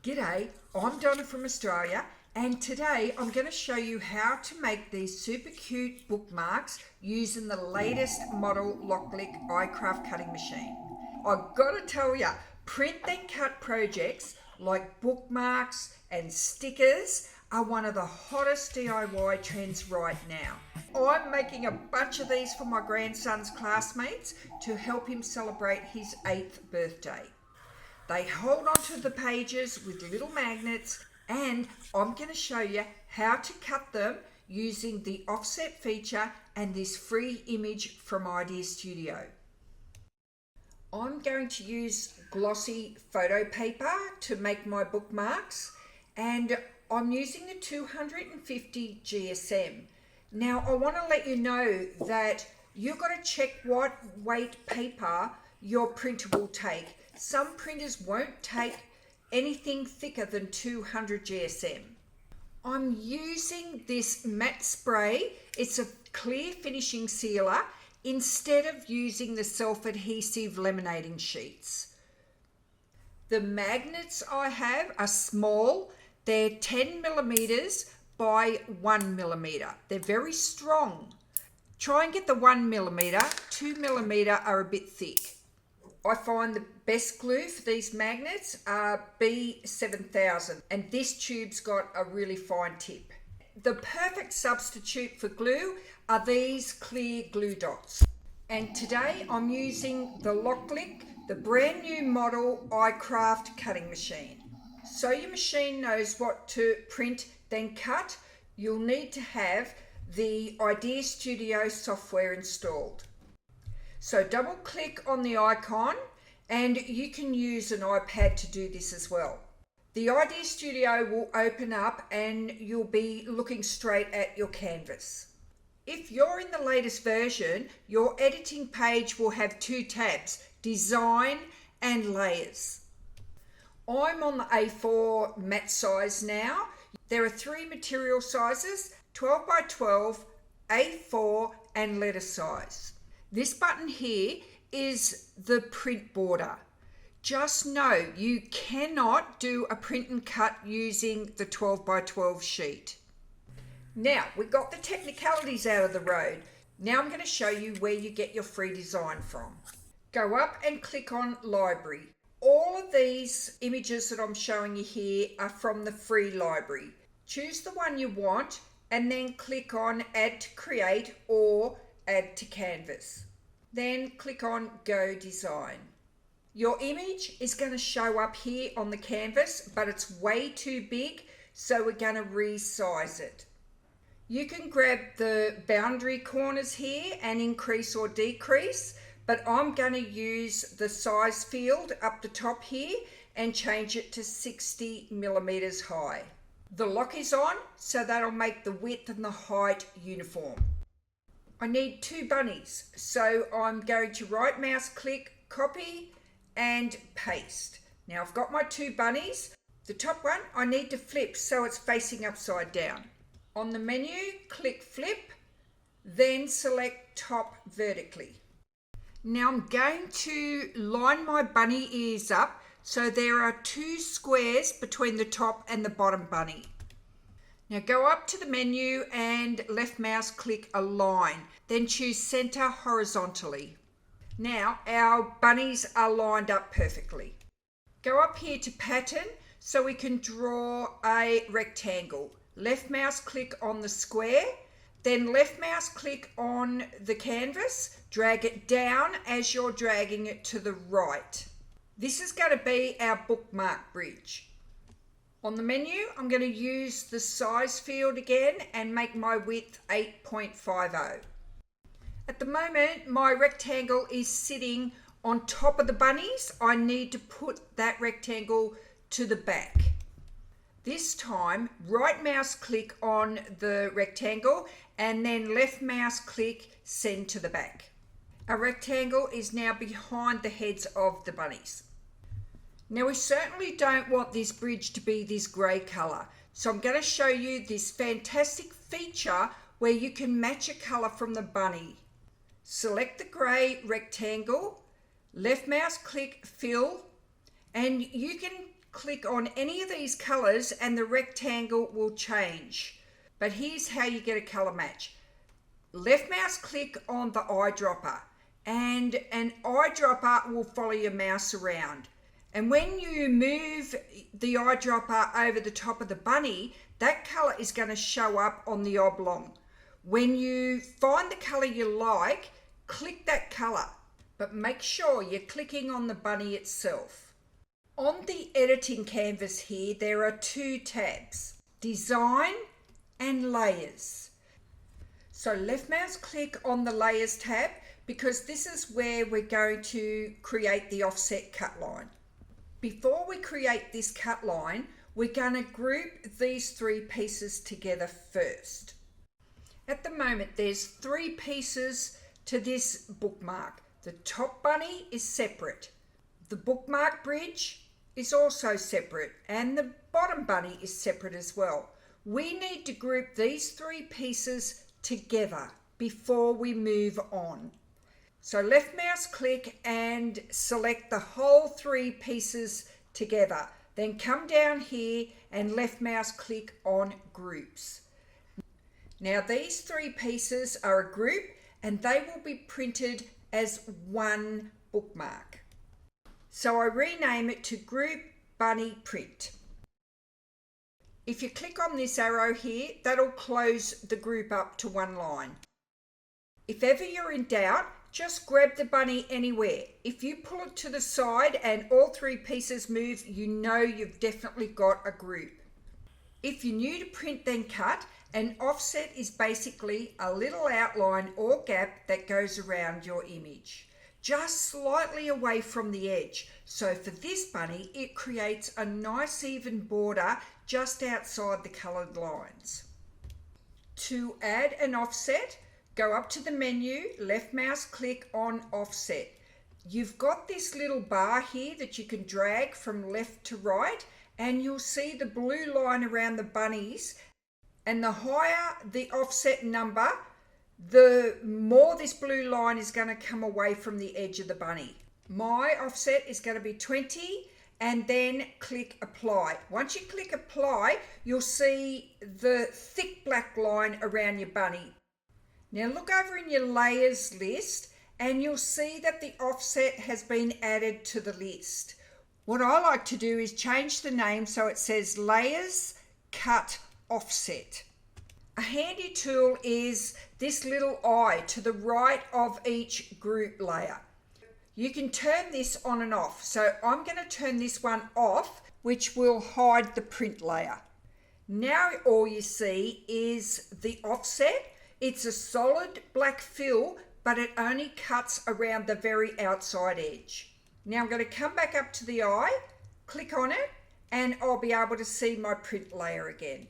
G'day, I'm Donna from Australia, and today I'm going to show you how to make these super cute bookmarks using the latest model LOKLiK iCraft cutting machine. I've got to tell you, print then cut projects like bookmarks and stickers are one of the hottest DIY trends right now. I'm making a bunch of these for my grandson's classmates to help him celebrate his 8th birthday. They hold onto the pages with little magnets, and I'm going to show you how to cut them using the offset feature and this free image from ideaStudio. I'm going to use glossy photo paper to make my bookmarks, and I'm using the 250 GSM. Now I want to let you know that you've got to check what weight paper your printer will take. Some printers won't take anything thicker than 200 GSM. I'm using this matte spray. It's a clear finishing sealer instead of using the self-adhesive laminating sheets. The magnets I have are small. They're 10 millimeters by 1 millimeter. They're very strong. Try and get the 1 millimeter. 2 millimeter are a bit thick. I find the best glue for these magnets are B7000, and this tube's got a really fine tip. The perfect substitute for glue are these clear glue dots. And today I'm using the LOKLiK, the brand new model iCraft cutting machine. So your machine knows what to print then cut, you'll need to have the ideaStudio software installed. So double click on the icon, and you can use an iPad to do this as well. The ideaStudio will open up and you'll be looking straight at your canvas. If you're in the latest version, your editing page will have 2 tabs, Design and Layers. I'm on the A4 matte size now. There are 3 material sizes, 12 by 12, A4 and letter size. This button here is the print border. Just know you cannot do a print and cut using the 12 by 12 sheet. Now we've got the technicalities out of the road. Now I'm going to show you where you get your free design from. Go up and click on Library. All of these images that I'm showing you here are from the free library. Choose the one you want and then click on Add to Create or Add to Canvas. Then click on Go Design. Your image is going to show up here on the canvas, but it's way too big, so we're going to resize it. You can grab the boundary corners here and increase or decrease, but I'm going to use the size field up the top here and change it to 60 millimeters high. The lock is on, so that'll make the width and the height uniform. I need 2 bunnies, so I'm going to right mouse click, copy and paste. Now I've got my 2 bunnies. The top one I need to flip so it's facing upside down. On the menu, click flip, then select top vertically. Now I'm going to line my bunny ears up so there are 2 squares between the top and the bottom bunny. Now go up to the menu and left mouse click Align, then choose Center horizontally. Now our bunnies are lined up perfectly. Go up here to Pattern so we can draw a rectangle. Left mouse click on the square, then left mouse click on the canvas, drag it down as you're dragging it to the right. This is going to be our bookmark bridge. On the menu, I'm going to use the size field again and make my width 8.50. At the moment, my rectangle is sitting on top of the bunnies. I need to put that rectangle to the back. This time, right mouse click on the rectangle and then left mouse click send to the back. Our rectangle is now behind the heads of the bunnies. Now we certainly don't want this bridge to be this grey colour, so I'm going to show you this fantastic feature where you can match a colour from the bunny. Select the grey rectangle, left mouse click fill, and you can click on any of these colors and the rectangle will change. But here's how you get a color match. Left mouse click on the eyedropper and an eyedropper will follow your mouse around. And when you move the eyedropper over the top of the bunny, that color is going to show up on the oblong. When you find the color you like, click that color, but make sure you're clicking on the bunny itself. On the editing canvas here, there are two tabs, Design and Layers. So left mouse click on the Layers tab because this is where we're going to create the offset cut line. Before we create this cut line, we're going to group these three pieces together first. At the moment, there's three pieces to this bookmark. The top bunny is separate. The bookmark bridge is also separate, and the bottom bunny is separate as well. We need to group these three pieces together before we move on. So left mouse click and select the whole three pieces together. Then come down here and left mouse click on groups. Now these three pieces are a group and they will be printed as one bookmark. So I rename it to Group Bunny Print. If you click on this arrow here, that'll close the group up to one line. If ever you're in doubt, just grab the bunny anywhere. If you pull it to the side and all three pieces move, you know you've definitely got a group. If you're new to Print Then Cut, an offset is basically a little outline or gap that goes around your image, just slightly away from the edge. So for this bunny, it creates a nice even border just outside the coloured lines. To add an offset, go up to the menu, left mouse click on Offset. You've got this little bar here that you can drag from left to right, and you'll see the blue line around the bunnies. And the higher the offset number, the more this blue line is going to come away from the edge of the bunny. My offset is going to be 20, and then click Apply. Once you click Apply, you'll see the thick black line around your bunny. Now look over in your layers list and you'll see that the offset has been added to the list. What I like to do is change the name so it says Layers Cut Offset. A handy tool is this little eye to the right of each group layer. You can turn this on and off. So I'm going to turn this one off, which will hide the print layer. Now all you see is the offset. It's a solid black fill, but it only cuts around the very outside edge. Now I'm going to come back up to the eye, click on it, and I'll be able to see my print layer again.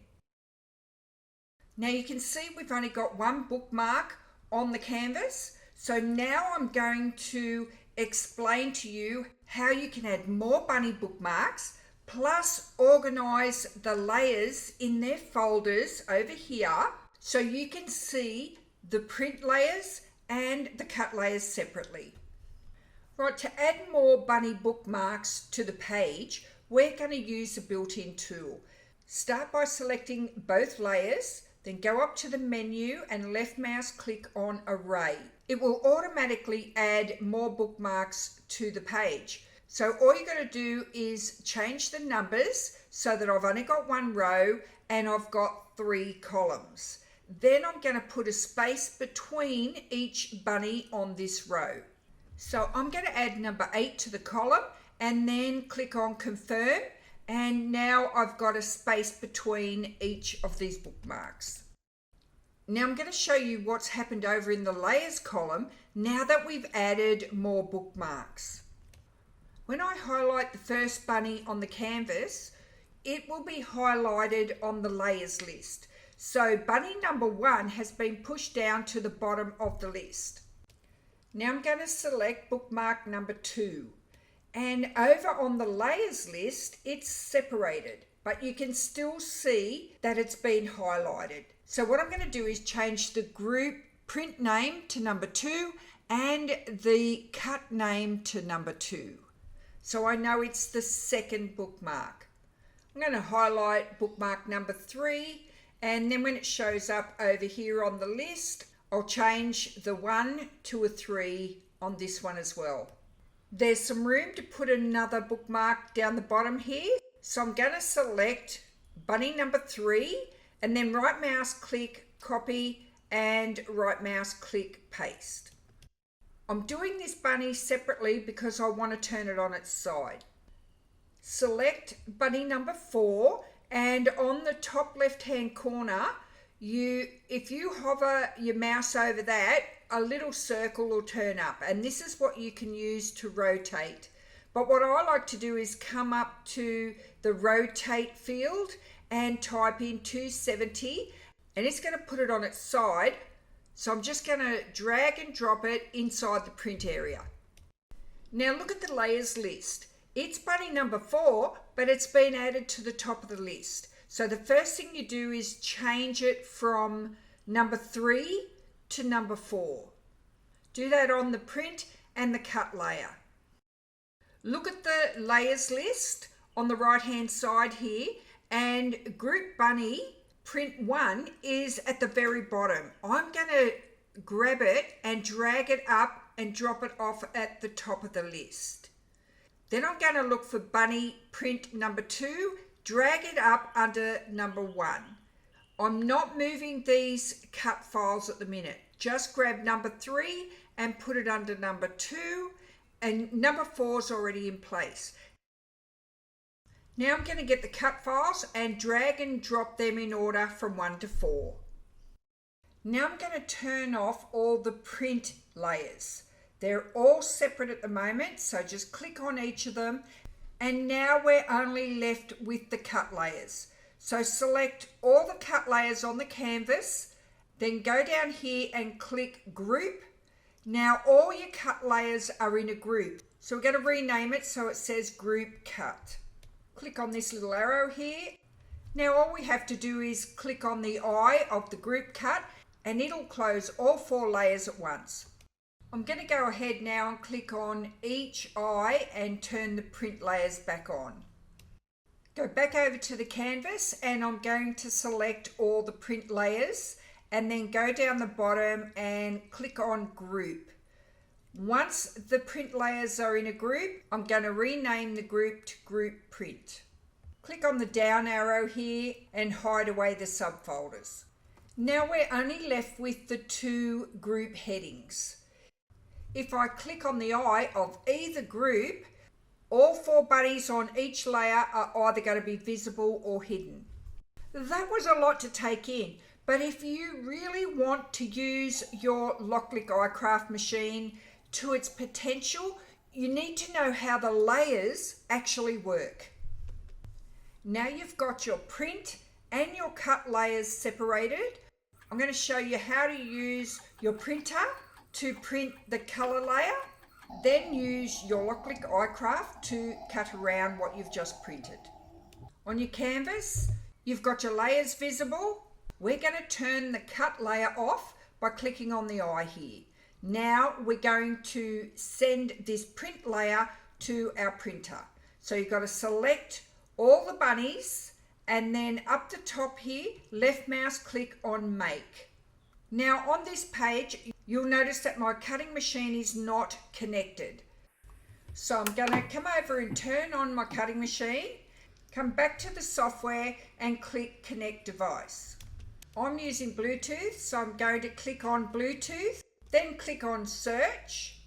Now you can see we've only got one bookmark on the canvas. So now I'm going to explain to you how you can add more bunny bookmarks, plus organize the layers in their folders over here so you can see the print layers and the cut layers separately. Right, to add more bunny bookmarks to the page, we're going to use a built-in tool. Start by selecting both layers, then go up to the menu and left mouse click on Array. It will automatically add more bookmarks to the page. So all you're going to do is change the numbers so that I've only got one row and I've got 3 columns. Then I'm going to put a space between each bunny on this row. So I'm going to add number 8 to the column and then click on Confirm, and now I've got a space between each of these bookmarks. Now I'm going to show you what's happened over in the Layers column now that we've added more bookmarks. When I highlight the first bunny on the canvas, it will be highlighted on the Layers list. So bunny number 1 has been pushed down to the bottom of the list. Now I'm going to select bookmark number 2, and over on the Layers list it's separated, but you can still see that it's been highlighted. So what I'm going to do is change the group print name to number 2 and the cut name to number 2. so I know it's the second bookmark. I'm going to highlight bookmark number 3, and then when it shows up over here on the list, I'll change the 1 to a 3 on this one as well. There's some room to put another bookmark down the bottom here, so I'm going to select bunny number 3 and then right mouse click copy and right mouse click paste. I'm doing this bunny separately because I want to turn it on its side. Select bunny number 4, and on the top left hand corner, if you hover your mouse over that, a little circle will turn up, and this is what you can use to rotate. But what I like to do is come up to the rotate field and type in 270, and it's going to put it on its side. So I'm just going to drag and drop it inside the print area. Now look at the layers list. It's bunny number 4, but it's been added to the top of the list. So the first thing you do is change it from number 3 to number 4. Do that on the print and the cut layer. Look at the layers list on the right hand side here, and group bunny print 1 is at the very bottom. I'm going to grab it and drag it up and drop it off at the top of the list. Then I'm going to look for bunny print number 2, drag it up under number 1. I'm not moving these cut files at the minute. Just grab number 3 and put it under number 2, and number 4 is already in place. Now I'm going to get the cut files and drag and drop them in order from 1 to 4. Now I'm going to turn off all the print layers. They're all separate at the moment, so just click on each of them, and now we're only left with the cut layers. So select all the cut layers on the canvas, then go down here and click group. Now all your cut layers are in a group, so we're going to rename it so it says group cut. Click on this little arrow here. Now all we have to do is click on the eye of the group cut, and it'll close all 4 layers at once. I'm going to go ahead now and click on each eye and turn the print layers back on. Go back over to the canvas, and I'm going to select all the print layers and then go down the bottom and click on group. Once the print layers are in a group, I'm going to rename the group to group print. Click on the down arrow here and hide away the subfolders. Now we're only left with the 2 group headings. If I click on the eye of either group, all 4 bunnies on each layer are either going to be visible or hidden. That was a lot to take in, but if you really want to use your LOKLiK iCraft machine to its potential, you need to know how the layers actually work. Now you've got your print and your cut layers separated, I'm going to show you how to use your printer to print the color layer, then use your LOKLiK iCraft to cut around what you've just printed. On your canvas, you've got your layers visible. We're going to turn the cut layer off by clicking on the eye here. Now we're going to send this print layer to our printer. So you've got to select all the bunnies, and then up the top here, left mouse click on make. Now on this page, you'll notice that my cutting machine is not connected. So I'm going to come over and turn on my cutting machine, come back to the software and click connect device. I'm using Bluetooth, so I'm going to click on Bluetooth, then click on search.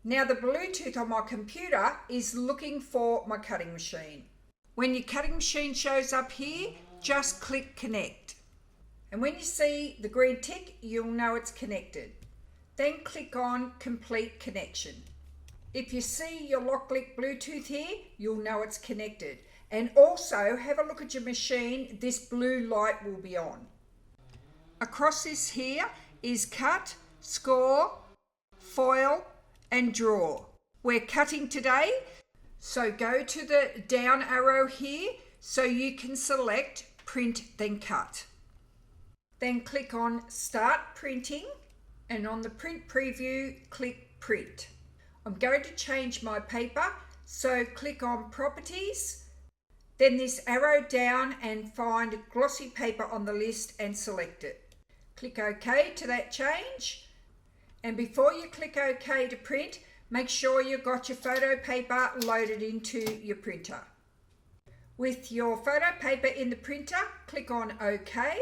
Now the Bluetooth on my computer is looking for my cutting machine. When your cutting machine shows up here, just click connect. And when you see the green tick, you'll know it's connected. Then click on complete connection. If you see your LOKLiK Bluetooth here, you'll know it's connected. And also have a look at your machine, this blue light will be on. Across this here is cut, score, foil and draw. We're cutting today, so go to the down arrow here so you can select print then cut. Then click on start printing, and on the print preview click print. I'm going to change my paper, So click on Properties, then this arrow down and find glossy paper on the list and select it. Click OK to that change. And before you click OK to print, make sure you've got your photo paper loaded into your printer. With your photo paper in the printer, click on OK.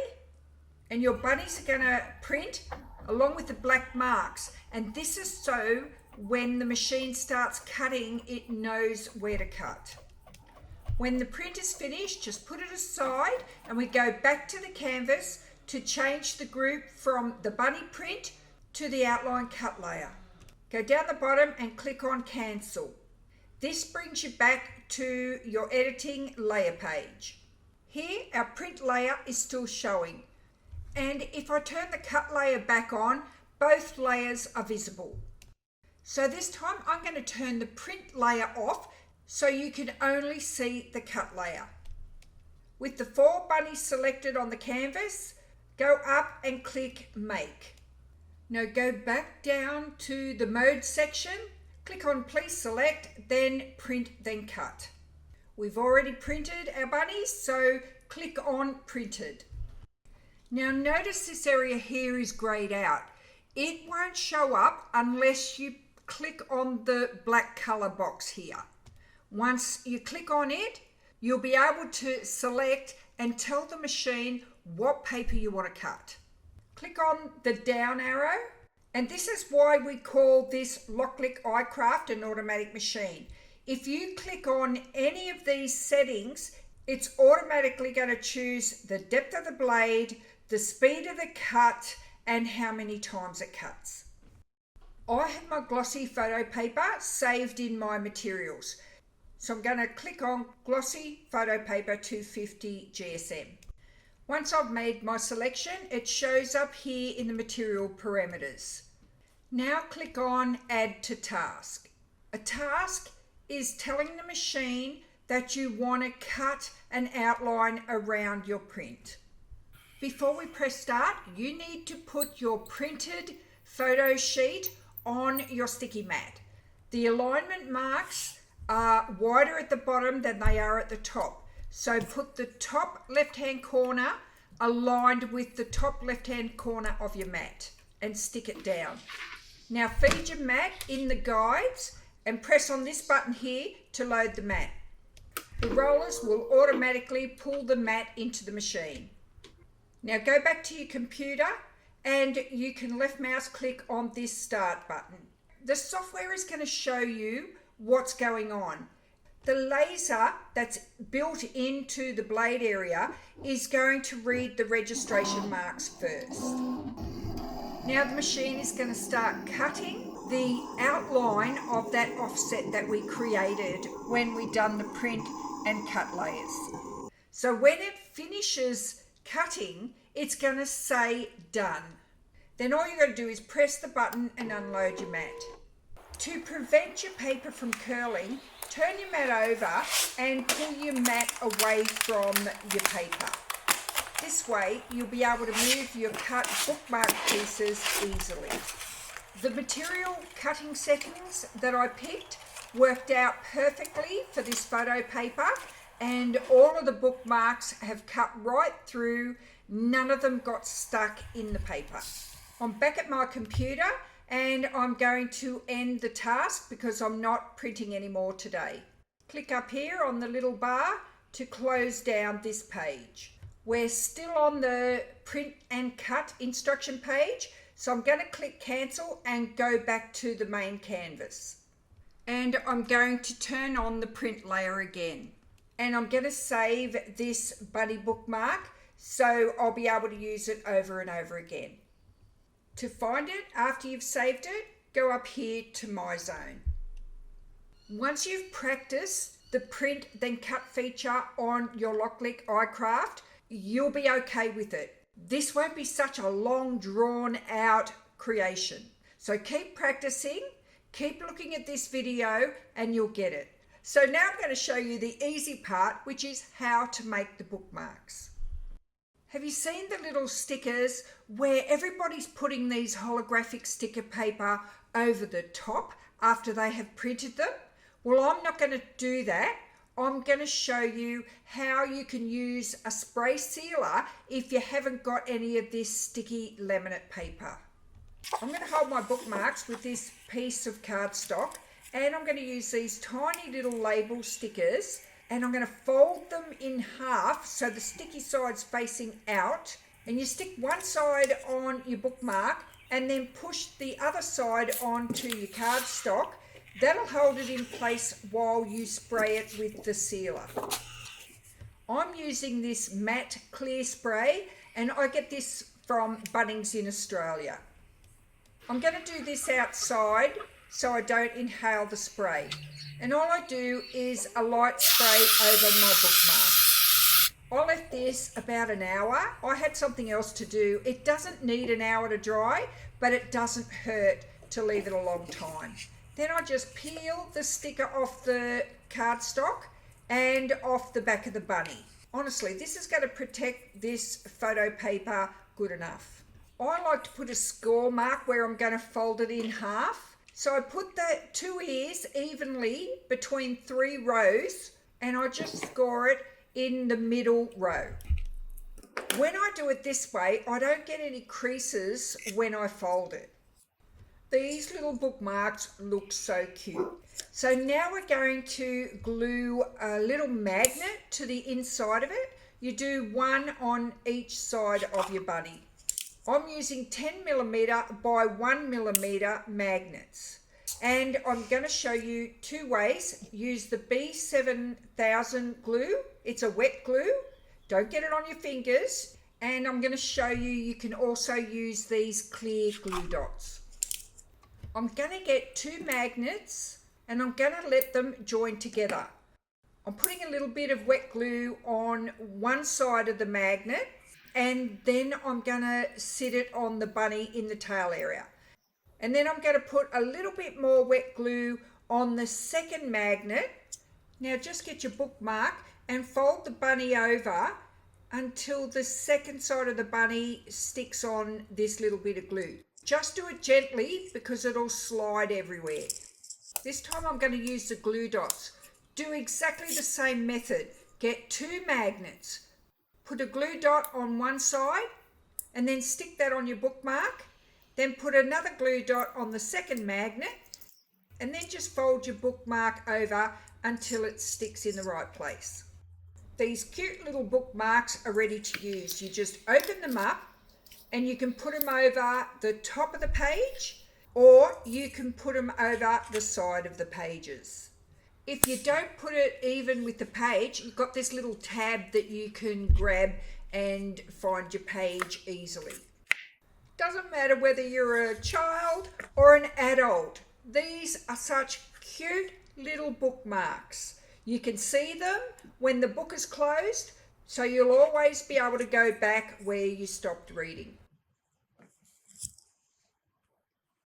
And your bunnies are going to print along with the black marks. And this is so when the machine starts cutting, it knows where to cut. When the print is finished, just put it aside and we go back to the canvas to change the group from the bunny print to the outline cut layer. Go down the bottom and click on Cancel. This brings you back to your editing layer page. Here our print layer is still showing. And if I turn the cut layer back on, both layers are visible. So this time I'm going to turn the print layer off so you can only see the cut layer. With the 4 bunnies selected on the canvas, go up and click Make. Now go back down to the Mode section, click on Please Select, then Print, then Cut. We've already printed our bunnies, so click on Printed. Now notice this area here is greyed out. It won't show up unless you click on the black colour box here. Once you click on it, you'll be able to select and tell the machine what paper you want to cut. Click on the down arrow, and this is why we call this LOKLiK iCraft an automatic machine. If you click on any of these settings, it's automatically going to choose the depth of the blade, the speed of the cut, and how many times it cuts. I have my glossy photo paper saved in my materials. So I'm going to click on Glossy Photo Paper 250 GSM. Once I've made my selection, it shows up here in the material parameters. Now click on Add to Task. A task is telling the machine that you want to cut an outline around your print. Before we press start, you need to put your printed photo sheet on your sticky mat. The alignment marks are wider at the bottom than they are at the top. So put the top left-hand corner aligned with the top left-hand corner of your mat and stick it down. Now feed your mat in the guides and press on this button here to load the mat. The rollers will automatically pull the mat into the machine. Now go back to your computer and you can left mouse click on this start button. The software is going to show you what's going on. The laser that's built into the blade area is going to read the registration marks first. Now the machine is going to start cutting the outline of that offset that we created when we done the print and cut layers. So when it finishes cutting, it's going to say done. Then all you've got to do is press the button and unload your mat. To prevent your paper from curling, turn your mat over and pull your mat away from your paper. This way you'll be able to move your cut bookmark pieces easily. The material cutting settings that I picked worked out perfectly for this photo paper, and all of the bookmarks have cut right through. None of them got stuck in the paper. I'm back at my computer and I'm going to end the task because I'm not printing anymore today. Click up here on the little bar to close down this page. We're still on the print and cut instruction page, so I'm going to click cancel and go back to the main canvas. And I'm going to turn on the print layer again. And I'm going to save this buddy bookmark so I'll be able to use it over and over again. To find it after you've saved it, go up here to My Zone. Once you've practiced the print then cut feature on your LOKLiK iCraft, you'll be okay with it. This won't be such a long drawn out creation. So keep practicing, keep looking at this video and you'll get it. So now I'm going to show you the easy part, which is how to make the bookmarks. Have you seen the little stickers where everybody's putting these holographic sticker paper over the top after they have printed them? Well, I'm not going to do that. I'm going to show you how you can use a spray sealer if you haven't got any of this sticky laminate paper. I'm going to hold my bookmarks with this piece of cardstock, and I'm going to use these tiny little label stickers, and I'm going to fold them in half so the sticky side's facing out, and you stick one side on your bookmark and then push the other side onto your cardstock. That'll hold it in place while you spray it with the sealer. I'm using this matte clear spray, and I get this from Bunnings in Australia. I'm going to do this outside so I don't inhale the spray. And all I do is a light spray over my bookmark. I left this about an hour. I had something else to do. It doesn't need an hour to dry, but it doesn't hurt to leave it a long time. Then I just peel the sticker off the cardstock and off the back of the bunny. Honestly, this is going to protect this photo paper good enough. I like to put a score mark where I'm going to fold it in half. So I put the 2 ears evenly between 3 rows, and I just score it in the middle row. When I do it this way, I don't get any creases when I fold it. These little bookmarks look so cute. So now we're going to glue a little magnet to the inside of it. You do one on each side of your bunny. I'm using 10mm by 1mm magnets. And I'm going to show you 2 ways. Use the B7000 glue. It's a wet glue. Don't get it on your fingers. And I'm going to show you, you can also use these clear glue dots. I'm going to get 2 magnets and I'm going to let them join together. I'm putting a little bit of wet glue on one side of the magnet, and then I'm going to sit it on the bunny in the tail area. And then I'm going to put a little bit more wet glue on the second magnet. Now just get your bookmark and fold the bunny over until the second side of the bunny sticks on this little bit of glue. Just do it gently because it'll slide everywhere. This time I'm going to use the glue dots. Do exactly the same method. Get 2 magnets. Put a glue dot on one side and then stick that on your bookmark. Then put another glue dot on the second magnet and then just fold your bookmark over until it sticks in the right place. These cute little bookmarks are ready to use. You just open them up and you can put them over the top of the page, or you can put them over the side of the pages. If you don't put it even with the page, you've got this little tab that you can grab and find your page easily. Doesn't matter whether you're a child or an adult. These are such cute little bookmarks. You can see them when the book is closed, so you'll always be able to go back where you stopped reading.